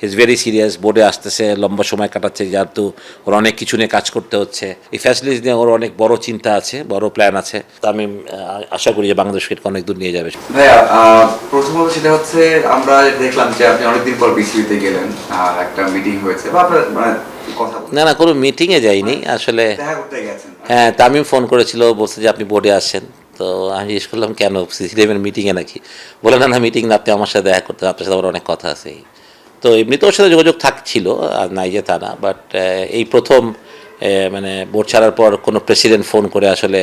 Is very serious, বোর্ডে আসতেছে, লম্বা সময় কাটাচ্ছে, যেহেতু ওর অনেক কিছু নিয়ে কাজ করতে হচ্ছে। এই ফ্যাসিলিটিস নিয়ে ওর অনেক বড় চিন্তা আছে, বড় প্ল্যান আছে। তো আমি আশা করি যে বাংলাদেশ ক্রিকেটকে অনেক দূর নিয়ে যাবে। ভাইয়া, প্রথমত সেটা হচ্ছে আমরা দেখলাম যে আপনি অনেকদিন পর বিসিবিতে গেলেন, একটা মিটিং হয়েছে বা আপনার মানে কথা না না, কোনো মিটিংয়ে যাইনি আসলে। দেখা করতে গেছেন। হ্যাঁ, তামিম ফোন করেছিল, বলছে যে আপনি বোর্ডে আসেন। তো আমি জিজ্ঞেস করলাম কেন, সিসিডিএমের মিটিংয়ে নাকি? বলে না না, মিটিং না, আপনি আমার সাথে দেখা করতে, আপনার সাথে আমার অনেক কথা আছে। তো এমনিতে ওর সাথে যোগাযোগ থাকছিল, আর নাই যে তা না, বাট এই প্রথম মানে বোর্ড ছাড়ার পর কোনো প্রেসিডেন্ট ফোন করে আসলে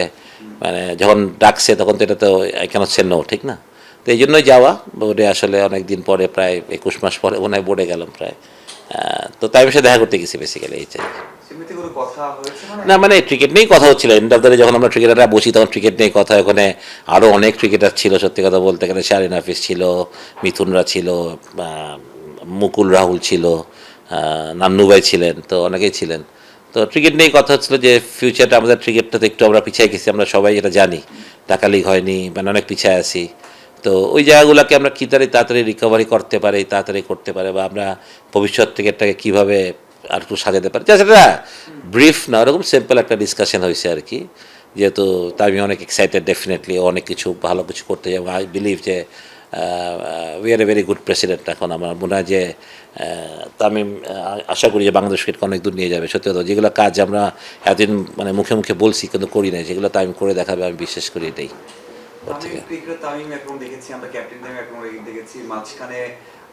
মানে যখন ডাকছে তখন তো এটা তো কেন ছিল ঠিক না। তো এই জন্যই যাওয়া বোর্ডে আসলে অনেক দিন পরে, প্রায় 21 মাস পরে মনে হয় বোর্ডে গেলাম প্রায়। তো তাই সাথে দেখা করতে গেছি বেসিক্যালি, এই চাই না। মানে ক্রিকেট নিয়েই কথা হচ্ছিল, এন্ড অফ দ্য ডে যখন আমরা ক্রিকেটাররা বসি তখন ক্রিকেট নিয়েই কথা। ওখানে আরও অনেক ক্রিকেটার ছিল, সত্যি কথা বলতে গেলে শাহরিন হাফিজ ছিল, মিথুনরা ছিল, মুকুল রাহুল ছিল, নান্নু ভাই ছিলেন, তো অনেকেই ছিলেন। তো ক্রিকেট নিয়েই কথা হচ্ছিল যে ফিউচারটা আমাদের ক্রিকেটটা তো একটু আমরা পিছিয়ে গেছি, আমরা সবাই এটা জানি, ঢাকা লিগ হয়নি, মানে অনেক পিছিয়ে আছি। তো ওই জায়গাগুলোকে আমরা কী তাড়াতাড়ি রিকভারি করতে পারি, তাড়াতাড়ি করতে পারে, বা আমরা ভবিষ্যৎ ক্রিকেটটাকে কীভাবে আর একটু সাজাতে পারি, সেটা ব্রিফ না, ওরকম সিম্পল একটা ডিসকাশন হয়েছে আর কি। যেহেতু আমি অনেক এক্সাইটেড, ডেফিনেটলি অনেক কিছু ভালো কিছু করতে যাবো। আই বিলিভ যে we are a very good president. এখন আমার মনে হয় যে তামিম আশা করি যে বাংলাদেশ ক্রিকেটকে অনেক দূর নিয়ে যাবে। সত্যি কথা, যেগুলো কাজ আমরা এতদিন মানে মুখে মুখে বলছি কিন্তু করি নাই, যেগুলো তামিম করে দেখাবে, আমি বিশ্বাস করি এটাই। তামিম একরকম দেখেছি আমরা, ক্যাপ্টেন তামিম একরকম দেখেছি, মাঝখানে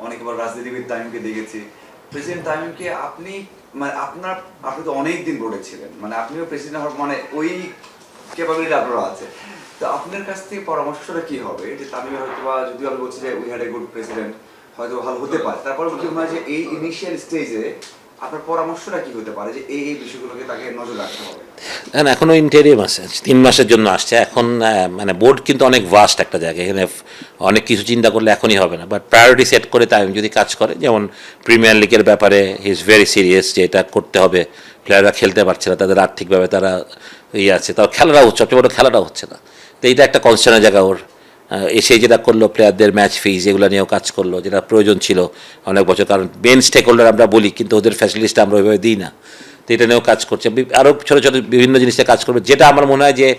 অনেকবার রাজনীতিবিদ তামিমকে দেখেছি। প্রেসিডেন্ট তামিমকে আপনি মানে আপনি তো অনেক দিন বোর্ডে ছিলেন, মানে আপনিও প্রেসিডেন্ট হওয়ার মানে ওই ক্যাপাবিলিটি আপনারও আছে। তো আপনার কাছ থেকে পরামর্শটা কি হবে যে তামিম হয়তো বা, যদিও আমি বলছি যে we had a good president, হয়তো ভালো হতে পারে, তারপরে কি মনে হয় যে এই ইনিশিয়াল স্টেজে আপনার পরামর্শটা কি হতে পারে যে এই বিষয়গুলোকে তাকে নজর রাখতে হবে? এখন এখনও ইন্টেরিয়াম আছে, 3 মাসের জন্য আসছে এখন। মানে বোর্ড কিন্তু অনেক ভাস্ট একটা জায়গা, এখানে অনেক কিছু চিন্তা করলে এখনই হবে না, বাট প্রায়োরিটি সেট করে তাই যদি কাজ করে, যেমন প্রিমিয়ার লিগের ব্যাপারে হি ইজ ভেরি সিরিয়াস যে এটা করতে হবে। প্লেয়াররা খেলতে পারছে না, তাদের আর্থিকভাবে তারা আছে, তাও খেলাটা হচ্ছে, সবচেয়ে বড় খেলাটা হচ্ছে না। তো এইটা একটা কনসার্নের জায়গা ওর। এসে যেটা করলো, প্লেয়ারদের ম্যাচ ফিজ এগুলো নিয়েও কাজ করলো, যেটা প্রয়োজন ছিল অনেক বছর, কারণ মেন স্টেক হোল্ডার আমরা বলি কিন্তু ওদের ফ্যাসিলিটিসটা আমরা ওইভাবে দিই না। তো এটা নিয়েও কাজ করছে, আরও ছোটো ছোটো বিভিন্ন জিনিসে কাজ করবে, যেটা আমার মনে হয় যে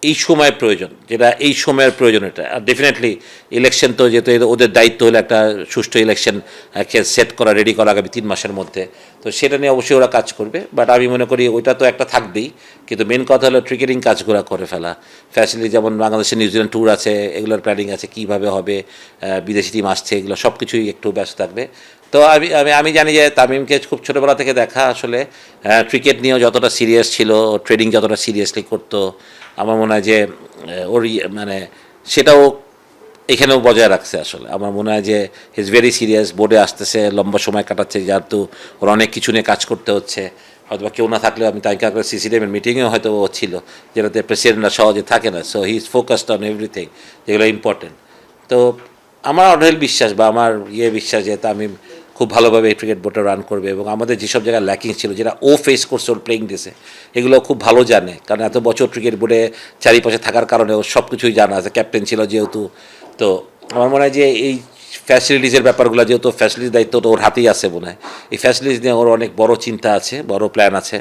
এই সময়ের প্রয়োজন, যেটা এই সময়ের প্রয়োজন এটা। আর ডেফিনেটলি ইলেকশন তো যেহেতু ওদের দায়িত্ব হলো একটা সুষ্ঠু ইলেকশন সেট করা, রেডি করা আগামী 3 মাসের মধ্যে। তো সেটা নিয়ে অবশ্যই ওরা কাজ করবে, বাট আমি মনে করি ওইটা তো একটা থাকবেই, কিন্তু মেন কথা হলো ক্রিকেটিং কাজগুলো করে ফেলা। ফ্যাসিলিটি যেমন বাংলাদেশের নিউজিল্যান্ড ট্যুর আছে, এগুলোর প্ল্যানিং আছে, কীভাবে হবে, বিদেশি টিম আসছে, এগুলো সব কিছুই একটু ব্যস্ত থাকবে। তো আমি জানি যে তামিমকে খুব ছোটোবেলা থেকে দেখা, আসলে ক্রিকেট নিয়েও যতটা সিরিয়াস ছিল, ট্রেডিং যতটা সিরিয়াসলি করতো, আমার মনে হয় যে ওর মানে সেটাও এখানেও বজায় রাখছে। আসলে আমার মনে হয় যে ইজ ভেরি সিরিয়াস, বোর্ডে আসতেছে, লম্বা সময় কাটাচ্ছে, যেহেতু ওর অনেক কিছু নিয়ে কাজ করতে হচ্ছে। হয়তো বা কেউ না থাকলেও আমি তাই কাকে সিসিডিএমের মিটিংয়েও হয়তো ও ছিল, যেটাতে প্রেসিডেন্টরা সহজে থাকে না। So he is focused on everything, যেগুলো ইম্পর্টেন্ট। তো আমার অঢেল বিশ্বাস, বা আমার বিশ্বাস যে আমি খুব ভালোভাবে এই ক্রিকেট বোর্ডটা রান করবে, এবং আমাদের যেসব জায়গায় ল্যাকিং ছিল, যেটা ও ফেস করছে ওর প্লেইং ডেসে, এগুলো খুব ভালো জানে, কারণ এত বছর ক্রিকেট বোর্ডে চারিপাশে থাকার কারণে ও সব কিছুই জানা আছে, ক্যাপ্টেন ছিল যেহেতু। তো আমার মনে হয় যে এই ফ্যাসিলিটিসের ব্যাপারগুলো, যেহেতু ফ্যাসিলিটির দায়িত্ব তো ওর হাতেই আছে মনে হয়, এই ফ্যাসিলিটিস নিয়ে ওর অনেক বড় চিন্তা আছে, বড় প্ল্যান আছে।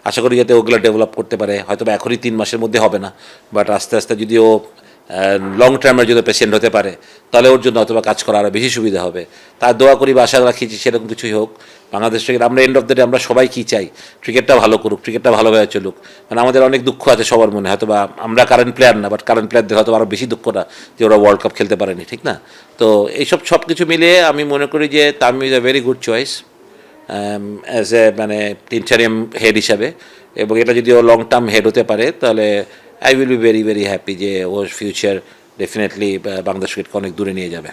আশা করি যাতে ওগুলো ডেভেলপ করতে পারে, হয়তো বা এখনই 3 মাসের মধ্যে হবে না, বাট আস্তে আস্তে যদি ও লং টার্মের যদি পেশেন্ট হতে পারে, তাহলে ওর জন্য অথবা কাজ করা আরও বেশি সুবিধা হবে। তার দোয়া করি বা আশা রাখি যে সেরকম কিছুই হোক। বাংলাদেশ ক্রিকেট, আমরা এন্ড অফ দ্য ডে আমরা সবাই কী চাই, ক্রিকেটটা ভালো করুক, ক্রিকেটটা ভালোভাবে চলুক। মানে আমাদের অনেক দুঃখ আছে সবার মনে, হয়তো বা আমরা কারেন্ট প্লেয়ার না, বাট কারেন্ট প্লেয়ারদের হয়তো আরও বেশি দুঃখটা যে ওরা ওয়ার্ল্ড কাপ খেলতে পারেনি, ঠিক না? তো এইসব সব কিছু মিলিয়ে আমি মনে করি যে Tamim is a very good choice as a মানে ইন্টারিম হেড হিসাবে, এবং এটা যদি ও লং টার্ম হেড হতে পারে, তাহলে I will be very very happy যে ওর ফিউচার ডেফিনেটলি বাংলাদেশ ক্রিকেটকে অনেক দূরে নিয়ে যাবে।